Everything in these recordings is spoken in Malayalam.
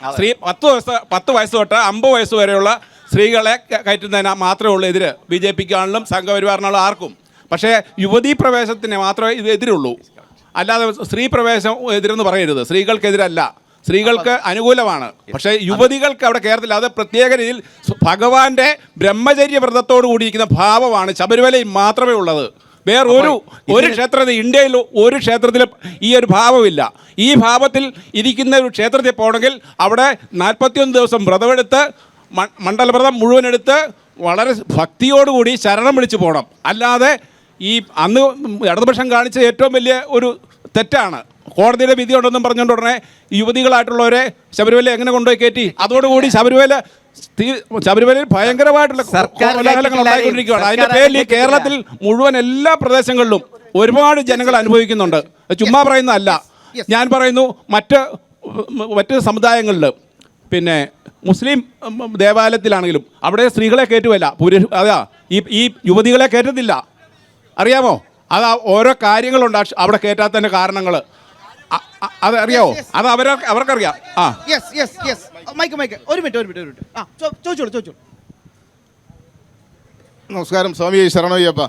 സ്ത്രീ 10 വയസ്സ് തൊട്ട് 50 വയസ്സ് വരെയുള്ള സ്ത്രീകളെ കയറ്റുന്നതിന് മാത്രമേ ഉള്ളൂ എതിര്. BJP ആണെങ്കിലും സംഘപരിവാറിനാണെങ്കിലും ആർക്കും. പക്ഷേ യുവതീ പ്രവേശത്തിന് മാത്രമേ ഇത് എതിരുള്ളൂ. അല്ലാതെ സ്ത്രീ പ്രവേശം എതിരെന്ന് പറയരുത്. സ്ത്രീകൾക്കെതിരല്ല, സ്ത്രീകൾക്ക് അനുകൂലമാണ്. പക്ഷേ യുവതികൾക്ക് അവിടെ കയറത്തില്ല. അത് പ്രത്യേക രീതിയിൽ ഭഗവാന്റെ ബ്രഹ്മചര്യ വ്രതത്തോടു കൂടിയിരിക്കുന്ന ഭാവമാണ് ശബരിമലയിൽ മാത്രമേ ഉള്ളത്. വേറൊരു ക്ഷേത്രത്തിൽ, ഇന്ത്യയിൽ ഒരു ക്ഷേത്രത്തിലും ഈ ഒരു ഭാവമില്ല. ഈ ഭാവത്തിൽ ഇരിക്കുന്ന ഒരു ക്ഷേത്രത്തിൽ പോകണമെങ്കിൽ അവിടെ 41 ദിവസം വ്രതമെടുത്ത് മണ്ഡലവ്രതം മുഴുവനെടുത്ത് വളരെ ഭക്തിയോടുകൂടി ശരണം വിളിച്ച് പോകണം. അല്ലാതെ ഈ അന്ന് ഇടതുപക്ഷം കാണിച്ച ഏറ്റവും വലിയ ഒരു തെറ്റാണ്. കോടതിയുടെ വിധി ഉണ്ടെന്നും പറഞ്ഞുകൊണ്ട് ഉടനെ യുവതികളായിട്ടുള്ളവരെ ശബരിമല എങ്ങനെ കൊണ്ടുപോയി കയറ്റി? അതോടുകൂടി ശബരിമലയിൽ ഭയങ്കരമായിട്ടുള്ള കോലാഹലങ്ങൾ ഉണ്ടായിക്കൊണ്ടിരിക്കുകയാണ്. അതിൻ്റെ പേരിൽ ഈ കേരളത്തിൽ മുഴുവൻ എല്ലാ പ്രദേശങ്ങളിലും ഒരുപാട് ജനങ്ങൾ അനുഭവിക്കുന്നുണ്ട്. ചുമ്മാ പറയുന്നതല്ല, ഞാൻ പറയുന്നു. മറ്റ് സമുദായങ്ങളിൽ, പിന്നെ മുസ്ലിം ദേവാലയത്തിലാണെങ്കിലും അവിടെ സ്ത്രീകളെ കയറ്റുമല്ല, ഈ യുവതികളെ കയറ്റത്തില്ല. അറിയാമോ? അത് ഓരോ കാര്യങ്ങളുണ്ട് അവിടെ കയറ്റാത്തതിൻ്റെ കാരണങ്ങൾ. അത് അറിയാമോ? അത് അവർക്കറിയാം. നമസ്കാരം. സ്വാമി ശരണയ്യപ്പ.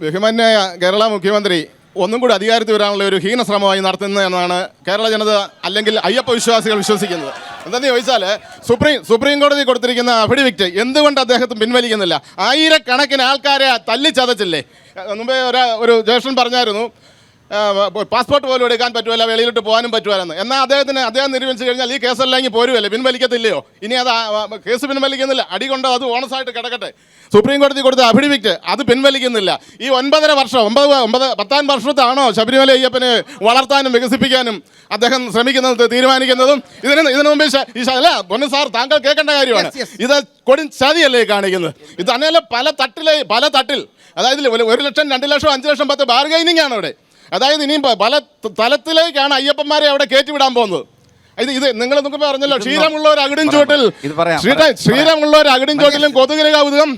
ബഹുമാന്യായ കേരള മുഖ്യമന്ത്രി ഒന്നും കൂടി അധികാരത്തിൽ വരാനുള്ള ഒരു ഹീനശ്രമമായി നടത്തുന്നത് എന്നാണ് കേരള ജനത അല്ലെങ്കിൽ അയ്യപ്പ വിശ്വാസികൾ വിശ്വസിക്കുന്നത്. എന്താണെന്ന് ചോദിച്ചാൽ സുപ്രീം കോടതി കൊടുത്തിരിക്കുന്ന അഫിഡവിറ്റ് എന്തുകൊണ്ട് അദ്ദേഹത്തിന് പിൻവലിക്കുന്നില്ല? ആയിരക്കണക്കിന് ആൾക്കാരെ തല്ലിച്ചതച്ചില്ലേ? മുമ്പേ ഒരു ജ്യേഷ്ഠൻ പറഞ്ഞായിരുന്നു പാസ്പോർട്ട് പോലും എടുക്കാൻ പറ്റുമല്ല, വെളിയിലോട്ട് പോകാനും പറ്റുമായിരുന്നു. എന്നാൽ അദ്ദേഹം നിരൂപിച്ചു കഴിഞ്ഞാൽ ഈ കേസല്ലെങ്കിൽ പോരുമല്ലേ, പിൻവലിക്കത്തില്ലയോ? ഇനി അത് കേസ് പിൻവലിക്കുന്നില്ല, അടികൊണ്ടോ അത് ഓണസായിട്ട് കിടക്കട്ടെ. സുപ്രീം കോടതി കൊടുത്ത അഫിഡവിറ്റ് അത് പിൻവലിക്കുന്നില്ല. ഈ 9.5 വർഷം 10 വർഷത്താണോ ശബരിമല അയ്യപ്പനെ വളർത്താനും വികസിപ്പിക്കാനും അദ്ദേഹം ശ്രമിക്കുന്നത്, തീരുമാനിക്കുന്നതും? ഇതിനു മുമ്പ് അല്ല പൊന്നു സാർ, താങ്കൾ കേൾക്കേണ്ട കാര്യമാണ്. ഇത് കൊടും ചതിയല്ലേ കാണിക്കുന്നത്? ഇത് തന്നെയല്ല പല തട്ടിൽ, അതായത് 1 ലക്ഷം 2 ലക്ഷം 5 ലക്ഷം 10 ബാർഗൈനിങ് ആണ് അവിടെ. അതായത് ഇനിയും പല തലത്തിലേക്കാണ് അയ്യപ്പന്മാരെ അവിടെ കയറ്റിവിടാൻ പോകുന്നത്. ഇത് നിങ്ങൾ നമുക്ക് പറഞ്ഞല്ലോ, ക്ഷീരമുള്ള ഒരു അകിടും ചോട്ടിലും കൊതുകിലെ കൗതുകം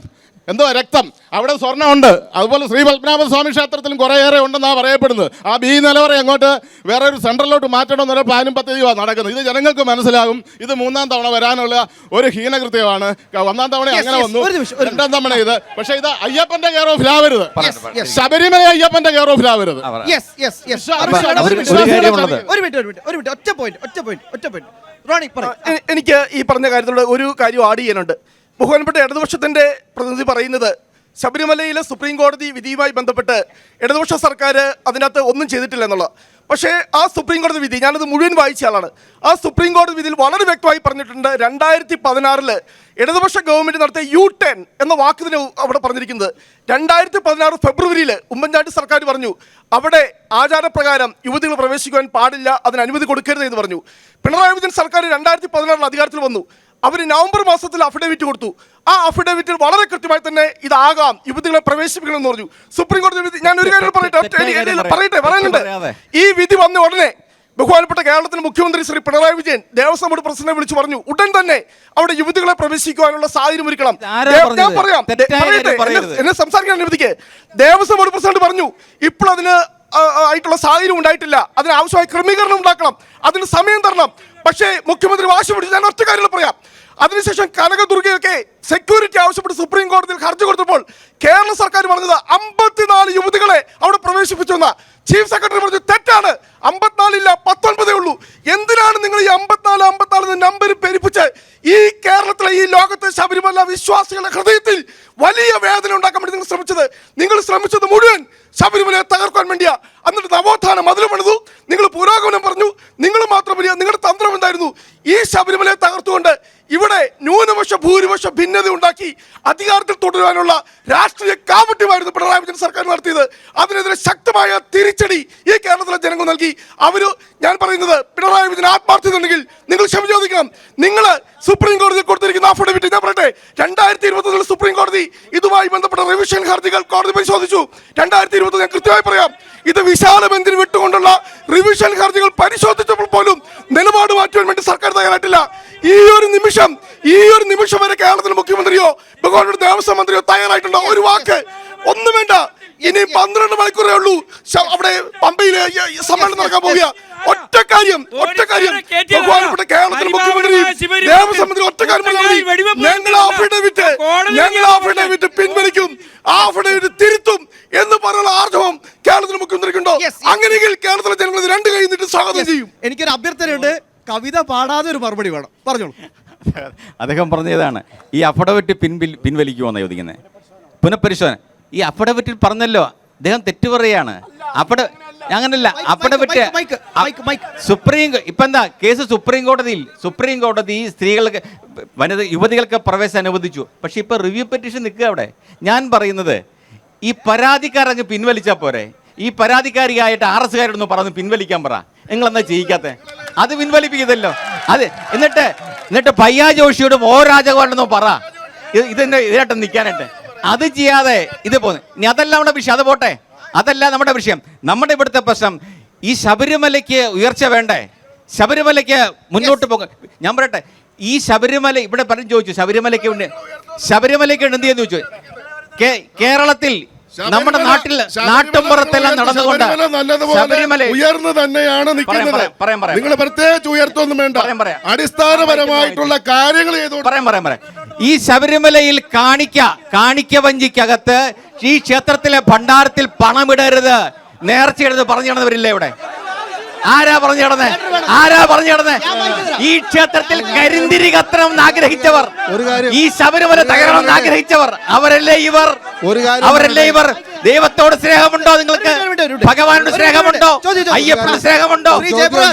എന്തോ രക്തം. അവിടെ സ്വർണ്ണമുണ്ട്. അതുപോലെ ശ്രീ പത്മനാഭ സ്വാമി ക്ഷേത്രത്തിലും കുറേയേറെ ഉണ്ടെന്നാണ് പറയപ്പെടുന്നത്. ആ ബി നിലവറ അങ്ങോട്ട് വേറെ ഒരു സെൻട്രലിലോട്ട് മാറ്റണമെന്നൊരു പ്ലാനും പദ്ധതിയുമാണ് നടക്കുന്നത്. ഇത് ജനങ്ങൾക്ക് മനസ്സിലാകും. ഇത് 3ാം തവണ വരാനുള്ള ഒരു ഹീനകൃത്യമാണ്. 1ാം തവണ അങ്ങനെ വന്നു, 2ാം തവണ ഇത്. പക്ഷേ ഇത് അയ്യപ്പന്റെ കെയർ ഓഫ് ലാവരുത്, ശബരിമല അയ്യപ്പന്റെ കെയർ ഓഫ് ലാവരുത്. എനിക്ക് ഈ പറഞ്ഞ കാര്യത്തിലൂടെ ഒരു കാര്യം ആഡ് ചെയ്യാനുണ്ട്. ബഹുമാനപ്പെട്ട ഇടതുപക്ഷത്തിൻ്റെ പ്രതിനിധി പറയുന്നത് ശബരിമലയിലെ സുപ്രീം കോടതി വിധിയുമായി ബന്ധപ്പെട്ട് ഇടതുപക്ഷ സർക്കാർ അതിനകത്ത് ഒന്നും ചെയ്തിട്ടില്ല എന്നുള്ളത്. പക്ഷേ ആ സുപ്രീം കോടതി വിധി, ഞാനത് മുഴുവൻ വായിച്ച ആളാണ്. ആ സുപ്രീം കോടതി വിധിയിൽ വളരെ വ്യക്തമായി പറഞ്ഞിട്ടുണ്ട്, 2016 ഇടതുപക്ഷ ഗവൺമെൻറ് നടത്തിയ U-turn എന്ന വാക്കിന് അവിടെ പറഞ്ഞിരിക്കുന്നത് 2016 ഫെബ്രുവരിയിൽ ഉമ്മൻചാണ്ടി സർക്കാർ പറഞ്ഞു അവിടെ ആചാരപ്രകാരം യുവതികൾ പ്രവേശിക്കുവാൻ പാടില്ല, അതിന് അനുമതി കൊടുക്കരുത് എന്ന് പറഞ്ഞു. പിണറായി വിജയൻ സർക്കാർ 2016 അധികാരത്തിൽ വന്നു. അവർ നവംബർ മാസത്തിൽ അഫിഡവിറ്റ് കൊടുത്തു. ആ അഫിഡവിറ്റിൽ വളരെ കൃത്യമായി തന്നെ ഇതാകാം, യുവതികളെ പ്രവേശിപ്പിക്കണമെന്ന് പറഞ്ഞു. സുപ്രീം കോടതി വിധി, ഞാൻ ഒരു കാര്യം പറയുന്നുണ്ട്. ഈ വിധി വന്ന ഉടനെ ബഹുമാനപ്പെട്ട കേരളത്തിലെ മുഖ്യമന്ത്രി ശ്രീ പിണറായി വിജയൻ ദേവസ്വം ബോർഡ് പ്രസിഡന്റിനെ വിളിച്ചു പറഞ്ഞു, ഉടൻ തന്നെ അവിടെ യുവതികളെ പ്രവേശിക്കുവാനുള്ള സാഹചര്യം ഒരുക്കണം. ഞാൻ പറയാം, എന്നെ സംസാരിക്കാൻ അനുവദിക്കേ. ദേവസ്വം ബോർഡ് പ്രസിഡന്റ് പറഞ്ഞു ഇപ്പോൾ അതിന് ആയിട്ടുള്ള സാഹചര്യം ഉണ്ടായിട്ടില്ല, അതിനാവശ്യമായ ക്രമീകരണം ഉണ്ടാക്കണം, അതിന് സമയം തരണം. പക്ഷേ മുഖ്യമന്ത്രി വാശി പിടിച്ച് ഞാൻ ഒറ്റ കാര്യങ്ങൾ പറയാം. അതിനുശേഷം കനകദുർഗയൊക്കെ സെക്യൂരിറ്റി ആവശ്യപ്പെട്ട് സുപ്രീം കോടതിയിൽ ഹർജി കൊടുത്തപ്പോൾ കേരള സർക്കാർ പറഞ്ഞത് 54 യുവതികളെ അവിടെ പ്രവേശിപ്പിച്ചു എന്ന. ചീഫ് സെക്രട്ടറി പറഞ്ഞു തെറ്റാണ്, 54 ഇല്ല, 19 ഉള്ളൂ. എന്തിനാണ് നിങ്ങൾ ഈ 54 നമ്പർ പെരുപ്പിച്ച് ഈ കേരളത്തിലെ ഈ ലോകത്തെ ശബരിമല വിശ്വാസികളുടെ ഹൃദയത്തിൽ വലിയ വേദന ഉണ്ടാക്കാൻ വേണ്ടി നിങ്ങൾ ശ്രമിച്ചത് മുഴുവൻ ശബരിമലയെ തകർക്കാൻ വേണ്ടിയാ. എന്നിട്ട് നവോത്ഥാന മതിൽ പണിതു, നിങ്ങൾ പുരോഗമനം പറഞ്ഞു. നിങ്ങൾ മാത്രമല്ല, നിങ്ങളുടെ തന്ത്രം എന്തായിരുന്നു? ഈ ശബരിമലയെ തകർത്തുകൊണ്ട് ഇവിടെ ന്യൂനപക്ഷ ഭൂരിപക്ഷ ഭിന്നത ഉണ്ടാക്കി അധികാരത്തിൽ തുടരുവാനുള്ള രാഷ്ട്രീയ കാപട്യമായിരുന്നു പിണറായി വിജയൻ സർക്കാർ നടത്തിയത്. അതിനെതിരെ ശക്തമായ തിരിച്ചടി ഈ കേരളത്തിലെ ജനങ്ങൾ നൽകി. ഞാൻ പറയുന്നത്, പിണറായി വിജയൻ ആത്മാർത്ഥത ഉണ്ടെങ്കിൽ നിങ്ങൾ ക്ഷമ ചോദിക്കണം. നിങ്ങൾ സുപ്രീം കോടതിയിൽ കൊടുത്തിരിക്കുന്ന അഫിഡവിറ്റ് ഞാൻ പറയട്ടെ, 2020 സുപ്രീം കോടതി ഇതുമായി ബന്ധപ്പെട്ട റിവിഷൻ ഹർജികൾ കോടതി പരിശോധിച്ചു. 2020 ഞാൻ കൃത്യമായി പറയാം, ഇത് വിശാല ബെഞ്ചിന് വിട്ടുകൊണ്ടുള്ള റിവിഷൻ ഹർജികൾ പരിശോധിച്ചപ്പോൾ പോലും നിലപാട് മാറ്റുവാൻ വേണ്ടി സർക്കാർ തയ്യാറായിട്ടില്ല. ഈ ഒരു നിമിഷം വരെ കേരളത്തിലെ മുഖ്യമന്ത്രിയോ ബഹുമാനപ്പെട്ട ദേവസ്വം മന്ത്രിയോ തയ്യാറായിട്ടുണ്ടോ? ഒരു വാക്ക് ഒന്നും വേണ്ട. ഇനി 12 മണിക്കൂറേ ഉള്ളൂ അവിടെ പമ്പയിലെ സമ്മേളനം നടക്കാൻ പോവുക. ഒറ്റ കാര്യം ബഹുമാനപ്പെട്ട കേരളത്തിലെ മുഖ്യമന്ത്രി ദേവസ്വം ഒറ്റ കാര്യം ഞങ്ങൾ ആഫിഡവിറ്റ് പിൻവലിക്കും, ആഫിഡവിറ്റ് തിരുത്തും എന്ന് പറയുന്ന ആർജവം കേരളത്തിലെ മുഖ്യമന്ത്രിക്കുണ്ടോ? അങ്ങനെയെങ്കിൽ കേരളത്തിലെ ജനങ്ങൾ 2 കൈ നീട്ടി സ്വാഗതം ചെയ്യും. എനിക്കൊരു അഭ്യർത്ഥനയുണ്ട്, കവിത പാടാതെ ഒരു മറുപടി വേണം, പറഞ്ഞോളൂ. അദ്ദേഹം പറഞ്ഞതാണ് ഈ അഫിഡവിറ്റ് പിൻവലിക്കുമെന്ന് ചോദിക്കുന്നത്. പുനഃപരിശോധന ഈ അഫിഡവിറ്റിൽ പറഞ്ഞല്ലോ, അദ്ദേഹം തെറ്റു പറയാണ്. അങ്ങനല്ല, അഫിഡവിറ്റ് ഇപ്പൊ എന്താ കേസ് സുപ്രീം കോടതി സ്ത്രീകൾക്ക് യുവതികൾക്ക് പ്രവേശനം അനുവദിച്ചു. പക്ഷെ ഇപ്പൊ റിവ്യൂ പെറ്റീഷൻ നിൽക്കുക അവിടെ. ഞാൻ പറയുന്നത് ഈ പരാതിക്കാരങ്ങ് പിൻവലിച്ചാൽ പോരെ? ഈ പരാതിക്കാരിയായിട്ട് RSകാരോടൊന്ന് പറഞ്ഞ് പിൻവലിക്കാൻ പറ. നിങ്ങളെന്താ ചെയ്യിക്കാത്ത? അത് പിൻവലിപ്പിക്കുന്നല്ലോ. അത് എന്നിട്ട് പയ്യാ ജോഷിയോടും രാജഗോപാലനോ പറ ഇതിനായിട്ട് നിൽക്കാനായിട്ട്. അത് ചെയ്യാതെ ഇത് പോകുന്നു. ഇനി അതല്ല നമ്മുടെ വിഷയം, അത് പോട്ടെ, അതല്ല നമ്മുടെ വിഷയം. നമ്മുടെ ഇവിടുത്തെ പ്രശ്നം ഈ ശബരിമലയ്ക്ക് ഉയർച്ച വേണ്ടേ? ശബരിമലയ്ക്ക് മുന്നോട്ട് പോകാൻ ഞാൻ പറയട്ടെ, ഈ ശബരിമല ഇവിടെ പലരും ചോദിച്ചു ശബരിമലയ്ക്ക് എന്ത് ചെയ്യുന്നു ചോദിച്ചു. കേരളത്തിൽ നമ്മുടെ നാട്ടുമ്പുറത്തെല്ലാം നടന്നുകൊണ്ട് ശബരിമല ഉയർന്നു തന്നെയാണ് നിൽക്കുന്നത്. നിങ്ങൾ പ്രത്യേകിച്ച് ഉയർത്തൊന്നും വേണ്ട, അടിസ്ഥാനപരമായിട്ടുള്ള കാര്യങ്ങൾ പറയാം. ഈ ശബരിമലയിൽ കാണിക്ക വഞ്ചിക്കകത്ത് ഈ ക്ഷേത്രത്തിലെ ഭണ്ഡാരത്തിൽ പണമിടരുത്, നേർച്ചയിടരുത് പറഞ്ഞു നടന്നവരില്ലേ ഇവിടെ? ആരാ പറഞ്ഞു നടന്നേ? ഈ ക്ഷേത്രത്തിൽ കരിന്തിരി കത്തണമെന്ന് ആഗ്രഹിച്ചവർ, ഈ ശബരിമല തകരണമെന്ന് ആഗ്രഹിച്ചവർ അവരല്ലേ ഇവർ? ദൈവത്തോട് സ്നേഹമുണ്ടോ നിങ്ങൾക്ക്? ഭഗവാനോട് സ്നേഹമുണ്ടോ? അയ്യപ്പനോട് സ്നേഹമുണ്ടോ?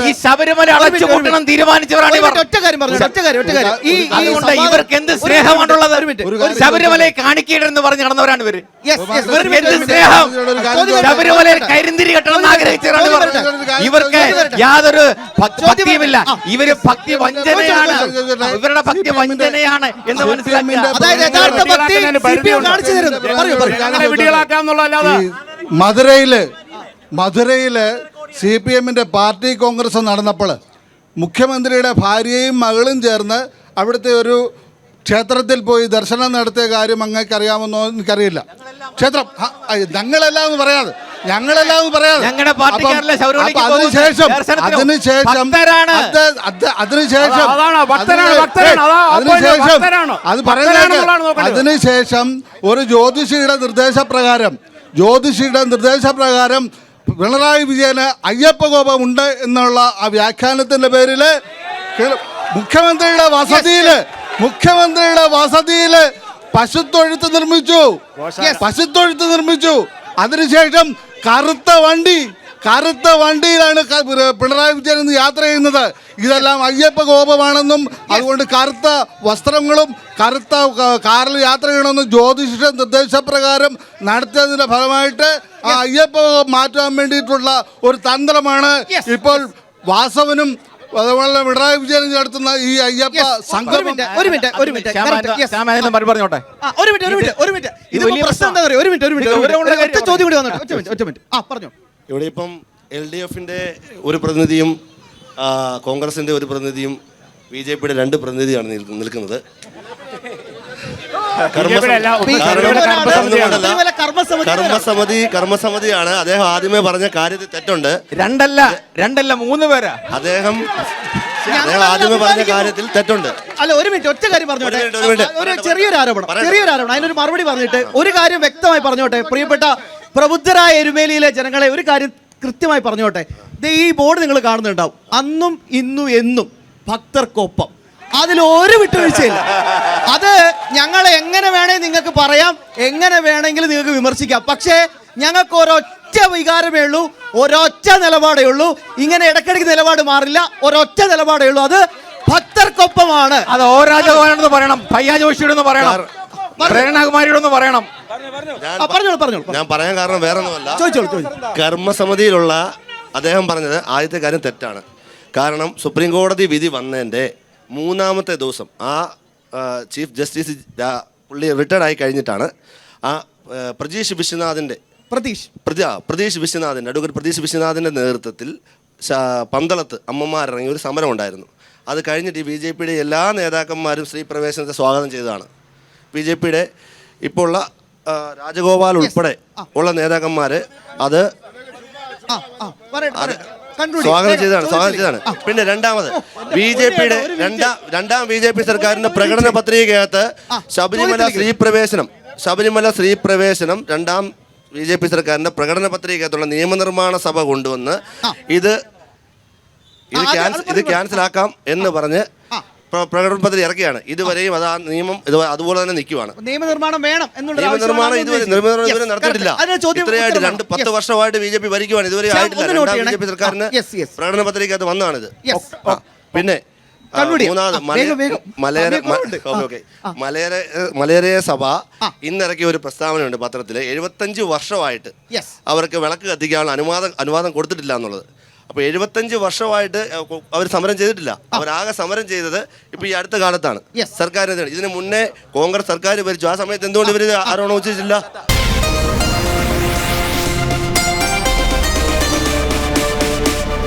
ഈ ശബരിമല അടച്ചു പൂട്ടണം തീരുമാനിച്ചവരാണ് ഇവർ. അതുകൊണ്ട് ഇവർക്ക് എന്ത് സ്നേഹമാണുള്ളത്? ശബരിമലയെ കാണിക്കയിടെന്ന് പറഞ്ഞ് നടന്നവരാണ് ഇവര്. എന്ത് സ്നേഹം? ശബരിമലയിൽ കരിന്തിരി കെട്ടണമെന്ന് ആഗ്രഹിച്ചവരാണ് ഇവർ. ഇവർക്ക് യാതൊരു ഭക്തിയുമില്ല. ഇവര് ഭക്തി വഞ്ചനയാണ്, ഇവരുടെ ഭക്തി വഞ്ചനയാണ് എന്ന് മനസ്സിലാക്കുക. മധുരയില് CPMന്റെ പാർട്ടി കോൺഗ്രസ് നടന്നപ്പോൾ മുഖ്യമന്ത്രിയുടെ ഭാര്യയും മകളും ചേർന്ന് അവിടുത്തെ ഒരു ക്ഷേത്രത്തിൽ പോയി ദർശനം നടത്തിയ കാര്യം അങ്ങേക്ക് അറിയാമെന്നോ എനിക്കറിയില്ല. ക്ഷേത്രം ഞങ്ങളെല്ലാം എന്ന് പറയാതെ അതിനുശേഷം ഒരു ജ്യോതിഷിയുടെ നിർദ്ദേശപ്രകാരം പിണറായി വിജയന് അയ്യപ്പ കോപമുണ്ട് എന്നുള്ള ആ വ്യാഖ്യാനത്തിന്റെ പേരിൽ മുഖ്യമന്ത്രിയുടെ വസതിയില് പശുത്തൊഴുത്ത് നിർമ്മിച്ചു. അതിനുശേഷം കറുത്ത വണ്ടിയിലാണ് പിണറായി വിജയൻ ഇന്ന് യാത്ര ചെയ്യുന്നത്. ഇതെല്ലാം അയ്യപ്പ കോപമാണെന്നും അതുകൊണ്ട് കറുത്ത വസ്ത്രങ്ങളും കറുത്ത കാറിൽ യാത്ര ചെയ്യണമെന്നും ജ്യോതിഷ നിർദ്ദേശപ്രകാരം നടത്തിയതിന്റെ ഫലമായിട്ട് ആ അയ്യപ്പ കോപം മാറ്റാൻ വേണ്ടിയിട്ടുള്ള ഒരു തന്ത്രമാണ് ഇപ്പോൾ വാസവനും അതുപോലെ പിണറായി വിജയൻ നടത്തുന്ന ഈ അയ്യപ്പ സംഘം. ഇവിടെ ഇപ്പം LDFന്റെ ഒരു പ്രതിനിധിയും കോൺഗ്രസിന്റെ ഒരു പ്രതിനിധിയും BJPയുടെ 2 പ്രതിനിധിയാണ് നിൽക്കുന്നത്. കർമ്മസമിതിയാണ്. അദ്ദേഹം ആദ്യമേ പറഞ്ഞ കാര്യത്തിൽ തെറ്റുണ്ട്. രണ്ടല്ല 3 പേരാ. അദ്ദേഹം ആദ്യമേ പറഞ്ഞ കാര്യത്തിൽ തെറ്റുണ്ട്. അല്ല, ഒരു മിനിറ്റ്, ഒറ്റ കാര്യം പറഞ്ഞോട്ടെ. ഒരു ചെറിയൊരു ആരോപണം, അതിനൊരു മറുപടി പറഞ്ഞിട്ട് ഒരു കാര്യം വ്യക്തമായി പറഞ്ഞോട്ടെ. പ്രിയപ്പെട്ട പ്രബുദ്ധരായ എരുമേലിയിലെ ജനങ്ങളെ ഒരു കാര്യം കൃത്യമായി പറഞ്ഞോട്ടെ. ഈ ബോർഡ് നിങ്ങൾ കാണുന്നുണ്ടാവും, അന്നും ഇന്നും എന്നും ഭക്തർക്കൊപ്പം. അതിലൊരു വിട്ടുവീഴ്ചയില്ല. അത് ഞങ്ങൾ എങ്ങനെ വേണേ നിങ്ങൾക്ക് പറയാം, എങ്ങനെ വേണമെങ്കിലും നിങ്ങൾക്ക് വിമർശിക്കാം. പക്ഷേ ഞങ്ങൾക്ക് ഒരൊറ്റ വികാരമേ ഉള്ളൂ, ഒരൊറ്റ നിലപാടേ ഉള്ളൂ. ഇങ്ങനെ ഇടയ്ക്കിടയ്ക്ക് നിലപാട് മാറില്ല, ഒരൊറ്റ നിലപാടേ ഉള്ളൂ. അത് ഭക്തർക്കൊപ്പമാണ്. അത് രാജഗോപാലനോട് പറയണം, പയ്യാ ജോഷിയോടൊന്ന് പറയണം, പ്രേരണകുമാരിയോടൊന്ന് പറയണം. ഞാൻ പറയാൻ കാരണം വേറെ ഒന്നുമല്ല. കർമ്മസമിതിയിലുള്ള അദ്ദേഹം പറഞ്ഞത് ആദ്യത്തെ കാര്യം തെറ്റാണ്. കാരണം സുപ്രീം കോടതി വിധി വന്നതിൻ്റെ 3-ാമത്തെ ദിവസം ആ ചീഫ് ജസ്റ്റിസ് പുള്ളി റിട്ടയർഡ് ആയി കഴിഞ്ഞിട്ടാണ് ആ പ്രതീഷ് വിശ്വനാഥിൻ്റെ അഡ്വക്കേറ്റ് പ്രതീഷ് വിശ്വനാഥിൻ്റെ നേതൃത്വത്തിൽ പന്തളത്ത് അമ്മമാരിറങ്ങി ഒരു സമരം ഉണ്ടായിരുന്നു. അത് കഴിഞ്ഞിട്ട് BJPയുടെ എല്ലാ നേതാക്കന്മാരും സ്ത്രീ പ്രവേശനത്തെ സ്വാഗതം ചെയ്തതാണ്. BJPയുടെ ഇപ്പോൾ ഉള്ള രാജഗോപാൽ ഉൾപ്പെടെ ഉള്ള നേതാക്കന്മാര് അത് സ്വാഗതം ചെയ്തതാണ്. പിന്നെ രണ്ടാമത് BJPയുടെ രണ്ടാം BJP സർക്കാരിന്റെ പ്രകടന പത്രികയ്ക്കകത്ത് ശബരിമല സ്ത്രീ പ്രവേശനം രണ്ടാം BJP സർക്കാരിന്റെ പ്രകടന പത്രികയ്ക്കകത്തുള്ള നിയമനിർമ്മാണ സഭ കൊണ്ടുവന്ന് ഇത് ക്യാൻസലാക്കാം എന്ന് പറഞ്ഞ് പ്രകടന പത്രിക ഇറക്കിയാണ്. ഇതുവരെയും അത് ആ നിയമം അതുപോലെ തന്നെ നിൽക്കുവാണ്. നിയമനിർമ്മാണം വേണം നിയമനിർമ്മാണം ഇതുവരെ നടത്തിയിട്ടില്ല. ഇത്രയായിട്ട് 10 വർഷമായിട്ട് BJP ഭരിക്കുവാണ്, ഇതുവരെ ആയിട്ടില്ല. രണ്ടാം BJP സർക്കാരിന് പ്രകടന പത്രികയ്ക്കകത്ത് വന്നതാണിത്. പിന്നെ മലയരയ സഭ ഇന്നിറക്കിയ ഒരു പ്രസ്താവനയുണ്ട് പത്രത്തില്. 75 വർഷമായിട്ട് അവർക്ക് വിളക്ക് കത്തിക്കാനുള്ള അനുവാദം കൊടുത്തിട്ടില്ല എന്നുള്ളത്. അപ്പോൾ 75 വർഷമായിട്ട് അവർ സമരം ചെയ്തിട്ടില്ല. അവരാകെ സമരം ചെയ്തത് ഇപ്പൊ ഈ അടുത്ത കാലത്താണ് സർക്കാരിനെതിരെ. ഇതിന് മുന്നേ കോൺഗ്രസ് സർക്കാർ ഭരിച്ചു. ആ സമയത്ത് എന്തുകൊണ്ട് ഇവർ ആരോപണം ഉന്നയിച്ചില്ല?